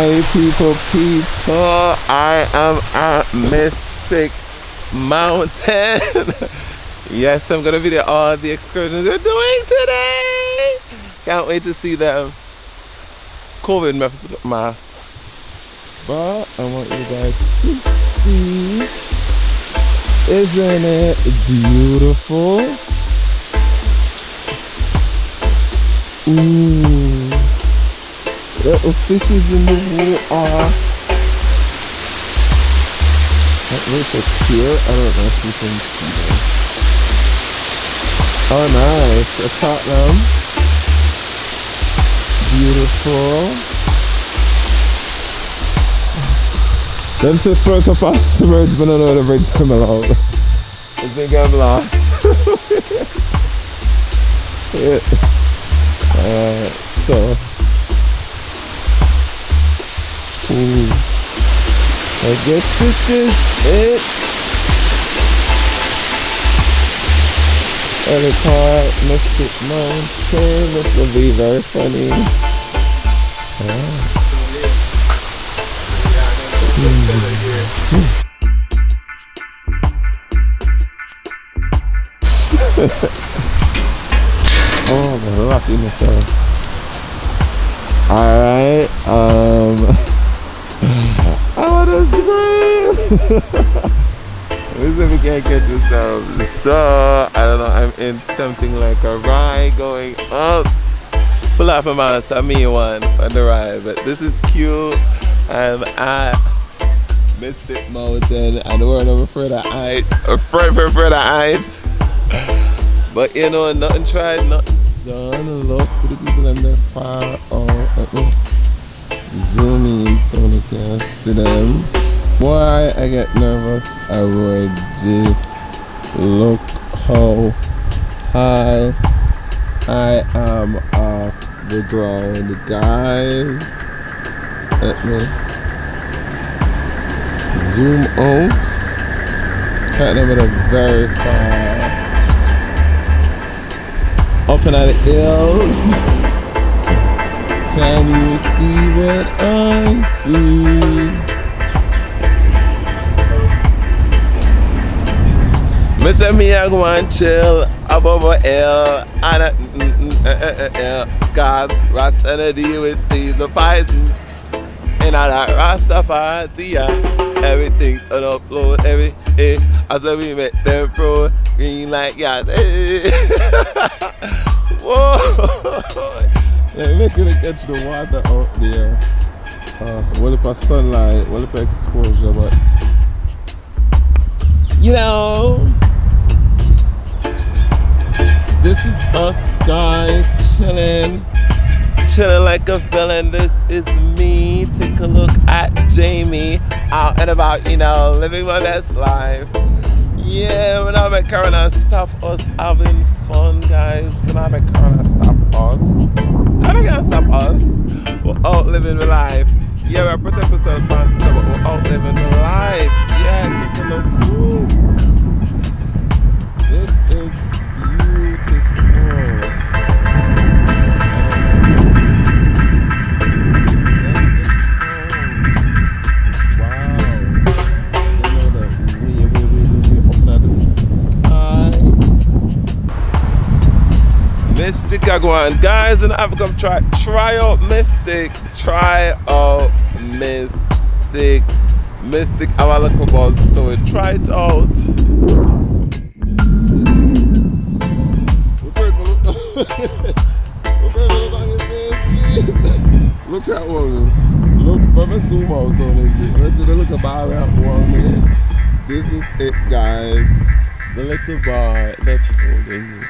My people, I am at Mystic Mountain. Yes, I'm gonna video all the excursions we're doing today. Can't wait to see them. COVID may put up mask, but I want you guys to see. Isn't it beautiful? Ooh, little fishes in the water. That looks so cute. I don't know if you can see them. Oh, nice. A Tottenham. Beautiful. Them sisters are past the bridge, but I don't know the bridge come along. I think I'm lost. Yeah. So. Ooh. I guess this is it. And it's hard, Mystic Mountain. This will be very funny. Oh, the lucky myself. Alright, I wanna scream! This is we can't get this down. So, I don't know, I'm in something like a ride going up. Pull off a mouse, I mean one on the ride, but this is cute. I'm at Mystic Mountain and we're over further height, further heights. But you know, nothing tried, nothing done. Look, see the people in there far out. Let me zoom in so you can see them. Why I get nervous already. Look how high I am off the ground, guys. Let me zoom out. Can't remember the very far up in the hills. Can you see what I see? Mr. Me, I go and chill above a hill and cause Rasta no deal with season fighting. And all that Rastafari, everything on upload, everything. As we make them pro, green like yes. Whoa! Like making it catch the water out there. Well if a sunlight, well if exposure, but you know, this is us guys chilling like a villain. This is me. Take a look at Jamie out and about, you know, living my best life. Yeah, we're not making Corona stop us having fun, guys. We're not making Corona stop us. How they gonna stop us? We're out living the life. Yeah, we're protecting ourselves from so but we're out living the life. Yeah, take a look. Woo. This is beautiful. Mystic I go on. Guys in Africa, try out Mystic. Try out Mystic. Mystic have a little buzz, so try it out. Look at one. Look, let zoom out on this. Let's see the little bar at 1 minute. This is it, guys. The little bar that's holding me.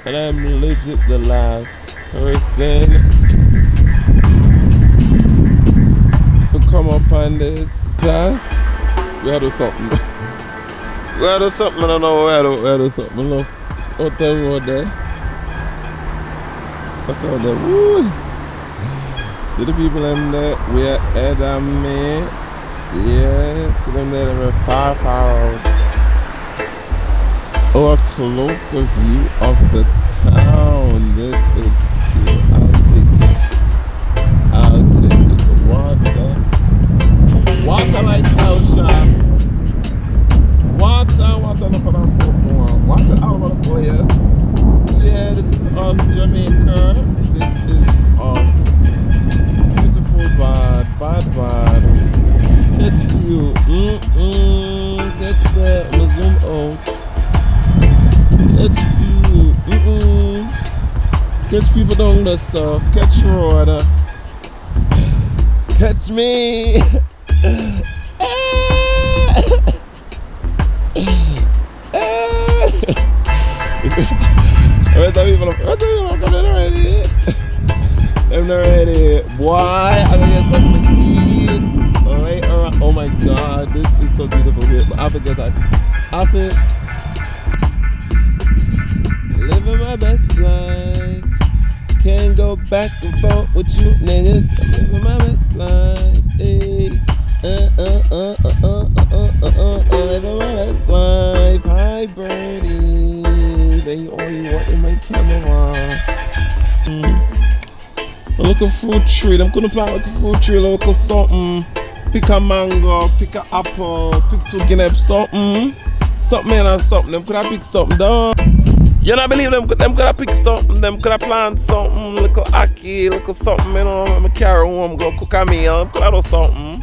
And I'm legit the last person to come up on this. Yes, we gotta do something. We gotta do something, I don't know, we gotta do something. Look, it's out the road there. It's out there. Woo! See the people in there, we're ahead of me. Yeah, see them there, they're far out. Oh, a closer view of the town. This is cute. I'll take it. down the so catch road. Catch me. Where's the people? Coming already? I'm not ready. Boy, I'm gonna get something to eat later on. Oh my god, this is so beautiful here. But I forget that. I feel living my best life. Can't go back and forth with you niggas. I'm living my best life. Hey. Living my best life. Hi, birdie. They all you want in my camera. Look a fruit tree. I'm gonna plant like a fruit tree. Look at something. Pick a mango. Pick a apple. Pick two guinea something. Something and something. Them could have pick something down. You not believe them could have pick something. Them could have plant something. Little ackee. Little something. You know. I'm carry home. Go cook a meal. Them could have do something.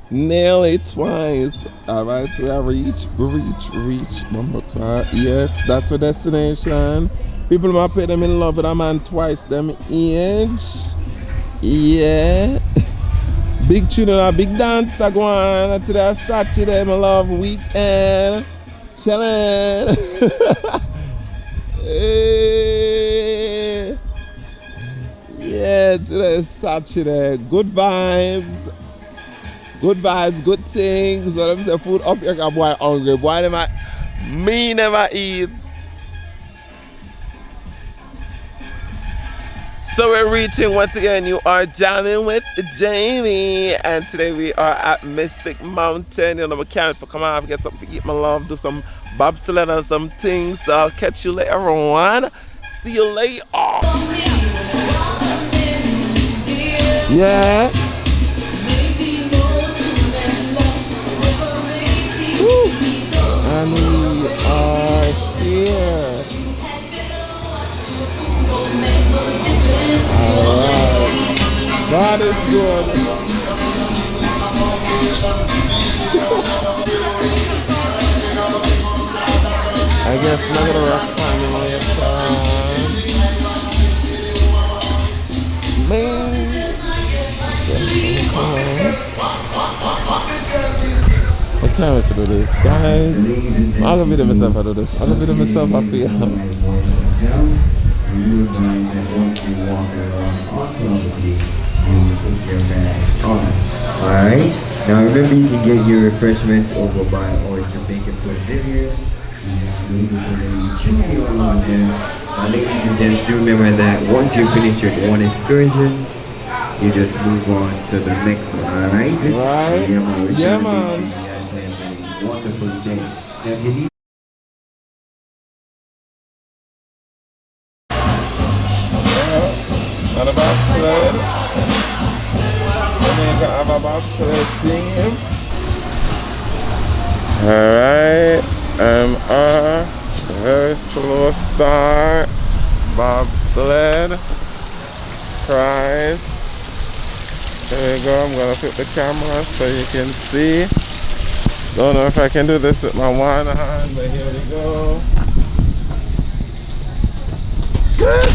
Nearly twice. Alright, so we reach 1 o'clock. Yes, that's our destination. People might pay them in love with a man twice them age. Yeah. Big tune and a big dance I go on. Today Saturday, my love weekend. Chillin'. Hey. Yeah, today is Saturday. Good vibes. Good vibes, good things. So let me say food up here, boy hungry. Boy never eat. So we're reaching once again. You are jamming with Jamie, and today we are at Mystic Mountain. You know, we can't come out, get something to eat, my love, do some bobsled and some things. So I'll catch you later on. See you later. Yeah. Woo. And we are here. Alright. God is good. I guess I'm gonna rock finally man. I can't wait to do this, guys. I'm gonna video myself I do this. I'm gonna video myself I feel. You realize that once you walk around automatically, you will put your bag on. Alright? Now remember you can get your refreshments over by our Jamaica Pavilion. Now ladies and gents, do remember that once you finish your one excursion, you just move on to the next one, alright? Right? Yeah, man. You guys have a wonderful day. Now if you need On a bobsled. Jamaica have a bobsled team. Alright. Very slow start. Bobsled. Price. There we go. I'm gonna flip the camera so you can see. Don't know if I can do this with my one hand, but here we go. Good.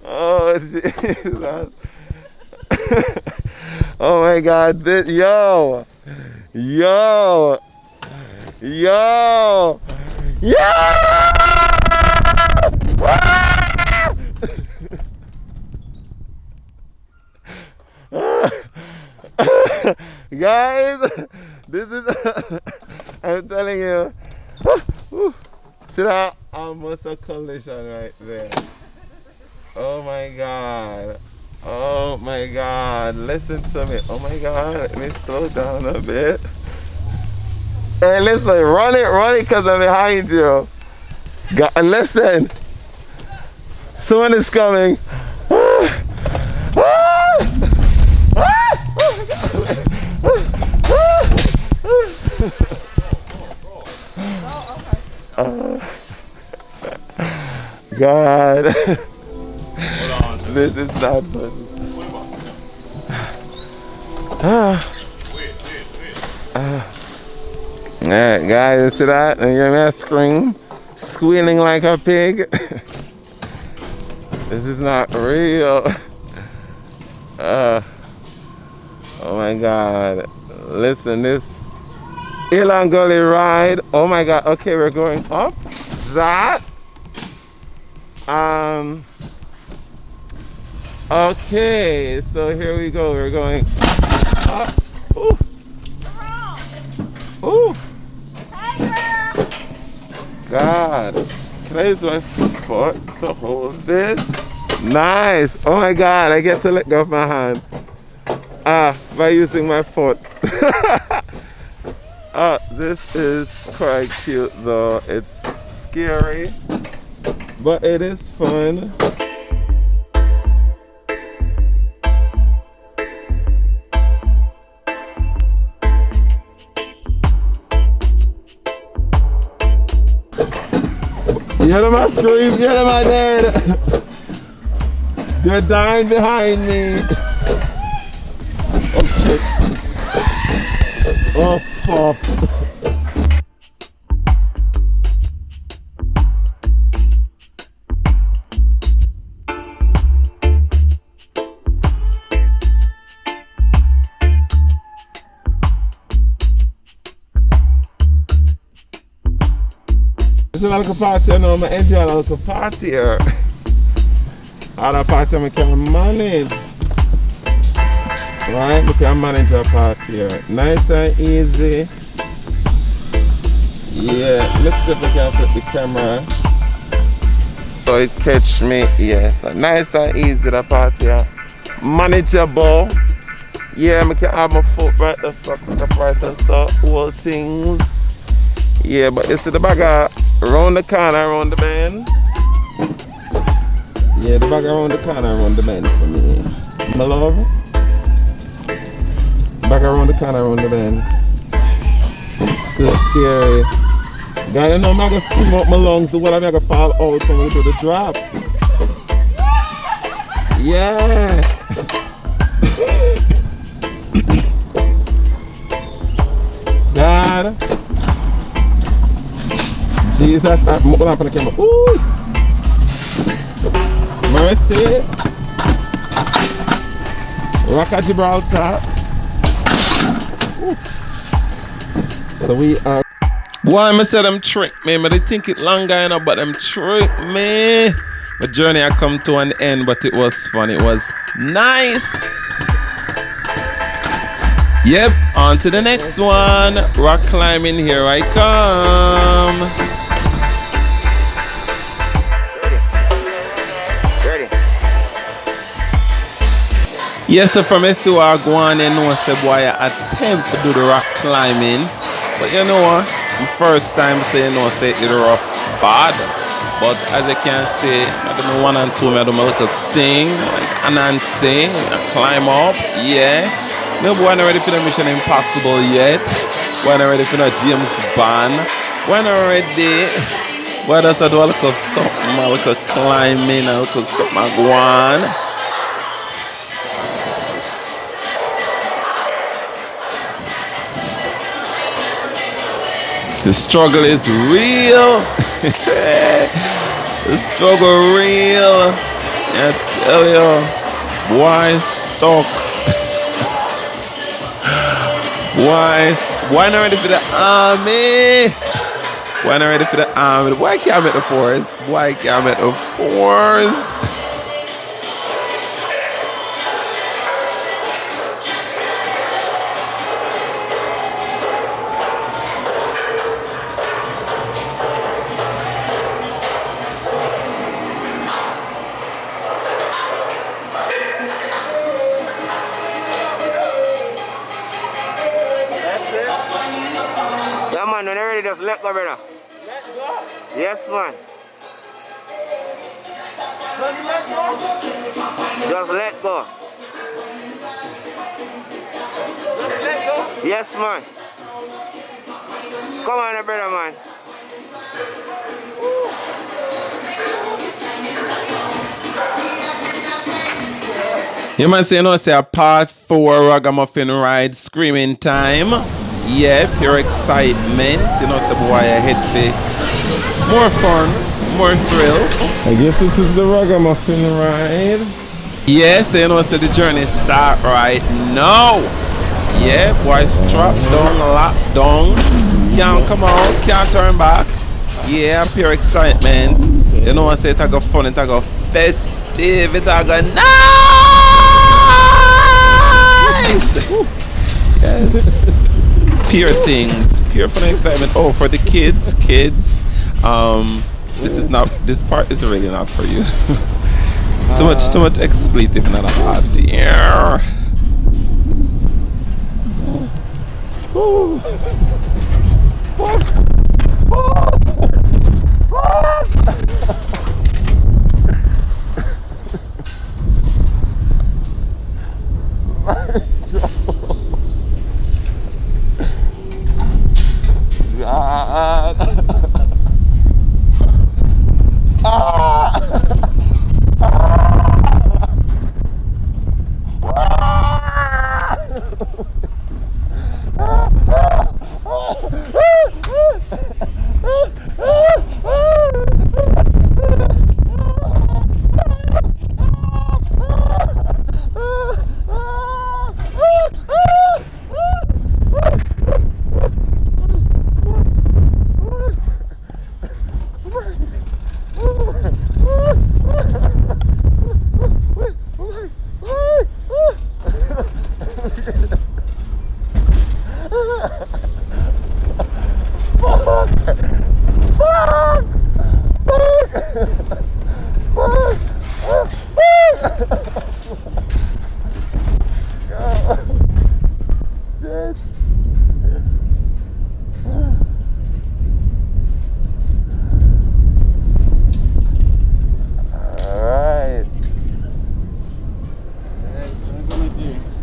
Oh Oh my God, yo, yo, yo, guys, this is, I'm telling you, see that almost a collision right there. Oh my God. Oh my God. Listen to me. Oh my God. Let me slow down a bit. Hey, listen. Run it, because I'm behind you. Listen. Someone is coming. God. This is not fun. Yeah, guys, see that? And you hear me scream? Squealing like a pig. This is not real. Oh my God. Listen, this Elan Gully ride. Oh my God. Okay, we're going up that. Okay, so here we go. We're going up. Ooh. Ooh. God. Can I use my foot to hold this? Nice. Oh my God, I get to let go of my hand. By using my foot. This is quite cute though. It's scary, but it is fun. Get them my scream, get them my dead. They're dying behind me. Oh shit. Oh fuck. This is a little party, you know, I'm enjoying a little party here. All a party I can manage. Right, we can manage a party here. Nice and easy. Yeah, let's see if we can put the camera so it catch me. Yes, nice and easy the party here. Manageable. Yeah, I can have my foot right there, so right there, so all things. Yeah, but you see the bagger around the corner, around the bend. Yeah, the bagger around the corner, around the bend for me. My love. Back around the corner, around the bend. Still scary. God, you know I'm gonna scream out my lungs, so what I'm gonna fall out when we do the drop. Yeah. God. Jesus, I'm going up on the camera. Ooh. Mercy. Rock at Gibraltar. Ooh. So we are. Boy, I say them trick me. But they think it longer, you know, but them trick me. My journey I come to an end, but it was fun. It was nice. Yep, on to the next one. Rock climbing, here I come. Yes, so from SU I go on and know say boy I attempt to do the rock climbing. But you know what? The first time say you know say it rough bad. But as you can see, I do my 1 and 2, I do my little thing, like Anansi, I climb up, yeah. No boy not ready for the Mission Impossible yet. Boy not ready for the James Bond. Boy not ready. Boy just do a little something, a little climbing, a little something I go on. The struggle is real. The struggle real. I tell you, boy stuck. Why not ready for the army? Why not ready for the army? Why can't I make the forest? Why can't I make the forest? Yeah, man, when you're ready, just let go, brother. Let go. Yes, man. Just let go. Just let go. Just let go. Yes, man. Come on, brother, man. You man say, you know, say a part 4 Ragamuffin ride screaming time. Yeah, pure excitement. You know, say boy I head for more fun, more thrill. I guess this is the Ragamuffin ride. Yes, you know, say the journey start right now. Yeah, boy strap down, lock down. Can't come out, can't turn back. Yeah, pure excitement. You know, I say it's a go fun, it's a go festive, it's a go nice. Yes. Pure things, pure fun and excitement. Oh, for the kids, this part is really not for you. Too much expletive, not a hot dear.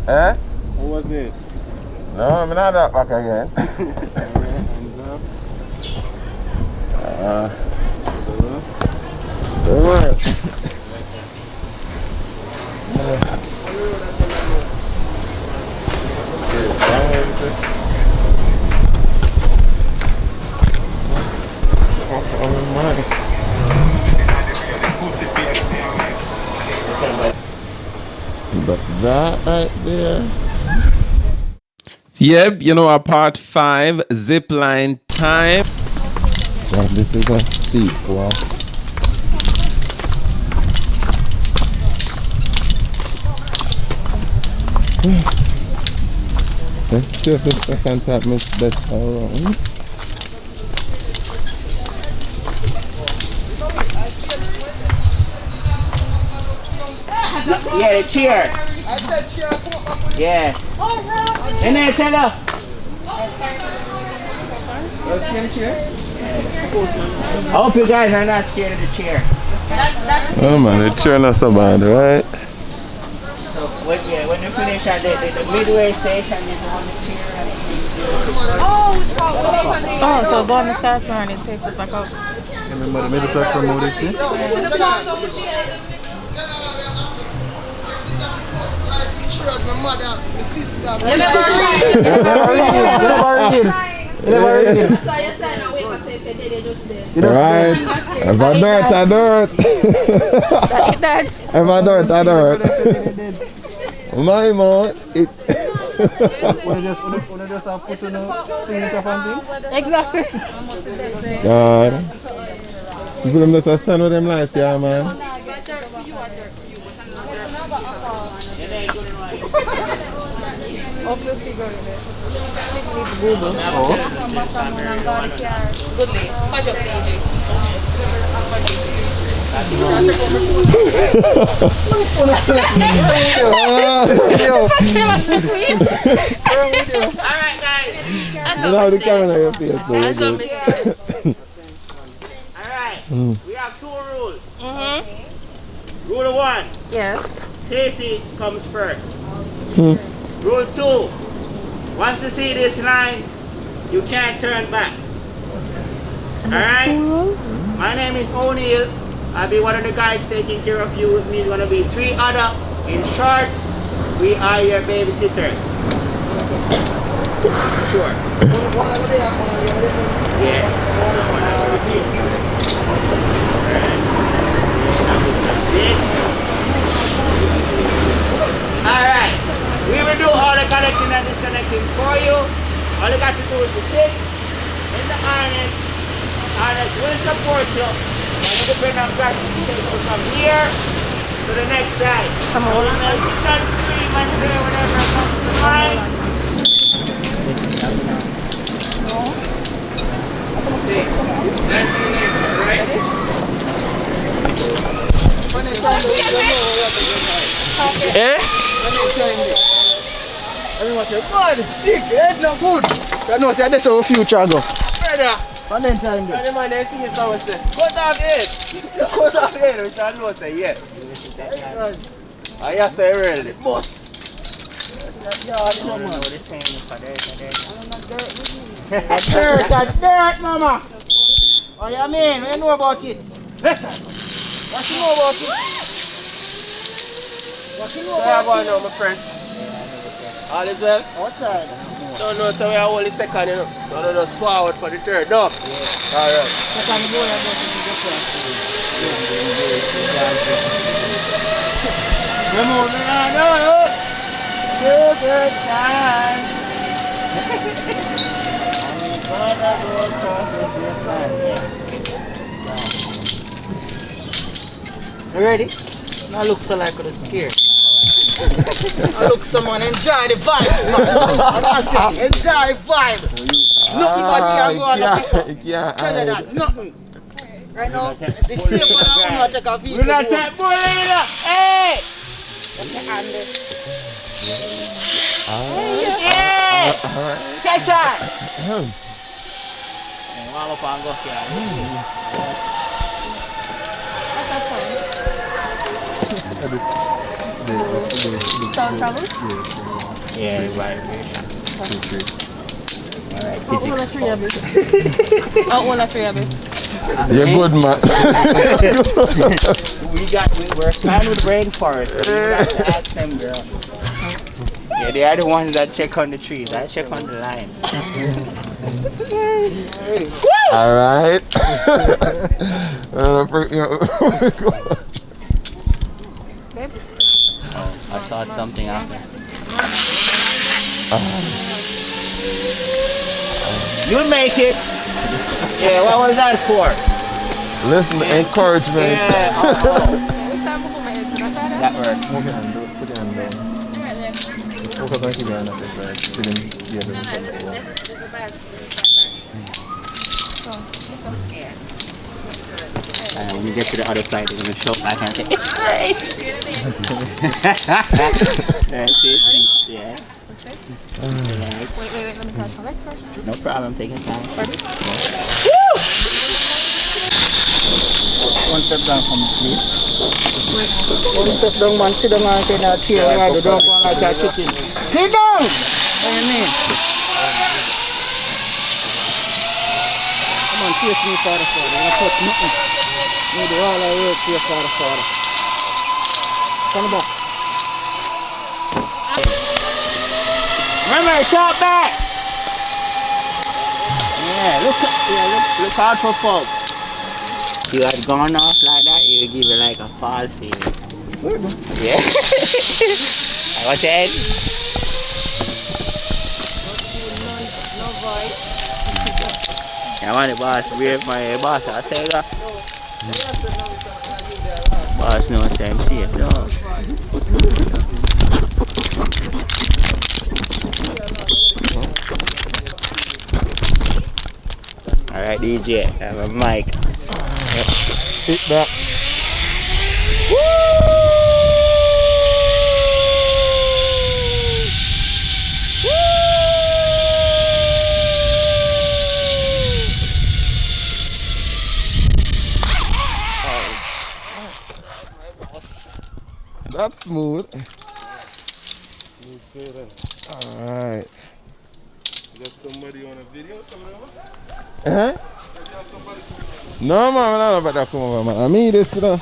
Eh? What was it? No, I'm not that back again. But that right there. Yep, you know, part 5 zipline time. Well, this is a steep one. Let's see if I can tap my best around. Yeah, the chair. I said chair, come up with Yeah. And then tell her. same chair. I hope you guys are not scared of the chair. Oh man, the chair not so bad, right? So when you finish at the midway station, you go on the chair. Oh, so go on the start line and it takes it back up. Remember the middle platform mode is here? You never read. So you said no wait for say if you did it just there. Right. If I do it, I do it. That's If I do it, I do it. My man, Wanna just have put on a thing up and thing? Exactly. God. People them just a stand with them lights, yeah, man. Alright, guys. Now the camera your face, so you're That's what good. Alright. We have 2 rules. Rule 1. Yes. Safety comes first. Rule 2. Once you see this line, you can't turn back. Alright? My name is O'Neill. I'll be one of the guys taking care of you. With me is going to be 3 other. In short, we are your babysitters. Sure. Yeah. Alright. We will do all the connecting and disconnecting for you. All you got to do is to sit in the harness. Harness will support you. And you depend on God to take you from here to the next side. Come on. You can scream and say whatever comes to mind. Eh? Everyone say, God, sick, head not good. You know, say, that's our future go. Brother. Valentine Day. And the man they see you someone say, cut off head. Cut off head. We shall know say, yeah. I just say really. Boss. Dirt, mama. What you mean? What you know about it? What you know about it? What you know about it? Now, my friend. All is well? Outside. Don't know, so we are only second, you know. So don't just forward for the third, no? Yeah. Alright. Second goal, I go to the We're moving on, no? Two good time. I'm gonna go across the zipline, You ready? Now look so like I'm scared. I look someone enjoy the vibes, man. That's it. Enjoy the vibe. Nothing bad can go on up this. Tell you that. Nothing. Right now, the safe one I'm gonna take a video. we're not that boy, hey! Yeah! Catch that! Sound travel? Yeah, right. Alright, How old are 3 of it? How old are 3 of it? You're good, man. We're signed with Rainforest. So you got to ask them, girl. Yeah, they are the ones that check on the trees. I check on the line. Alright. I thought something happened. You'll make it. Yeah, what was that for? Listen, encouragement. Yeah. That works. Put your hand down. Focus on keeping your hand up there. When you get to the other side, they're going to show back and say, it's great! That's it. Yeah. Wait, let me touch my legs first. No problem, taking time. One step down for me, please. One step down, man. Sit down and take a chair. Right, don't go like a chicken. Sit down! What do you mean? Come on, face me, Father. I'm going to put nothing. You do all I work for your Father. Come back. Remember, shot back! Yeah, look out for folk. If you had gone off like that, it would give you like a fall feeling. Yeah. I was saying. Yeah, man, the boss brave, my boss. I say that. Boss no say I'm safe, no. Alright, DJ, I have a mic. Hit that. That's smooth. Alright. Got somebody on a video coming over? Eh? No man, I don't know about that come over man. I mean this you know.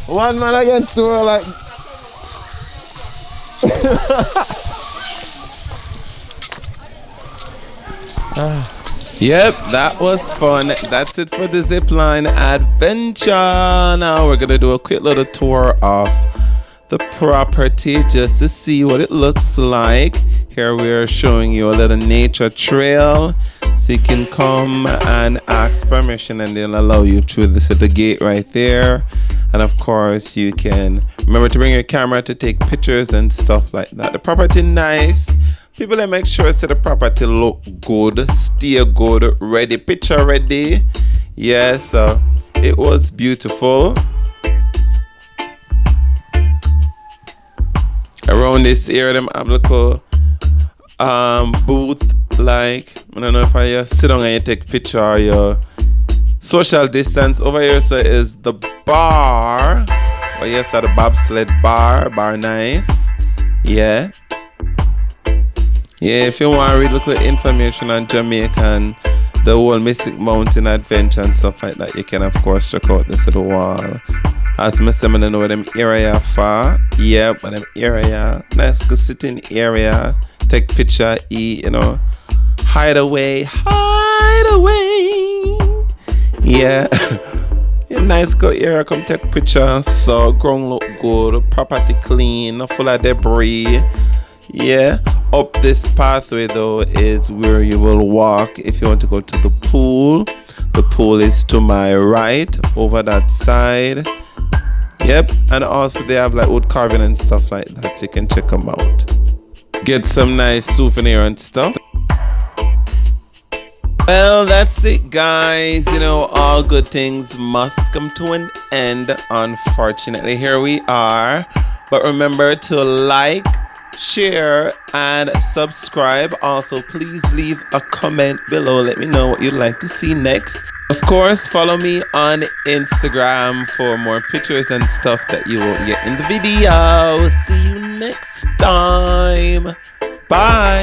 One man against two like Yep, that was fun. That's it for the zipline adventure. Now we're gonna do a quick little tour of the property just to see what it looks like. Here we are showing you a little nature trail, so you can come and ask permission and they'll allow you through this little gate right there. And of course you can remember to bring your camera to take pictures and stuff like that. The property nice. People that make sure so the property look good, stay good, ready, picture ready. Yeah, so it was beautiful. Around this area, them have little booth like, I don't know if I just sit down and you take picture or your social distance. Over here so is the bar. Oh yes, the Bobsled bar nice. Yeah. Yeah, if you want to read little information on Jamaica and the whole Mystic Mountain adventure and stuff like that, you can of course check out this little wall. As I said, I don't know where them area far. Yeah, but them area, nice good sitting area. Take picture, eat, you know. Hide away. Yeah. Yeah, nice good area, come take pictures. So ground look good, property clean, not full of debris. Yeah, up this pathway though is where you will walk if you want to go to the pool. The pool is to my right over that side. Yep, and also they have like wood carving and stuff like that, so you can check them out. Get some nice souvenir and stuff. Well, that's it guys, you know, all good things must come to an end. Unfortunately, here we are. But remember to like, share and subscribe. Also please leave a comment below, let me know what you'd like to see next. Of course, follow me on Instagram for more pictures and stuff that you won't get in the video. See you next time. Bye.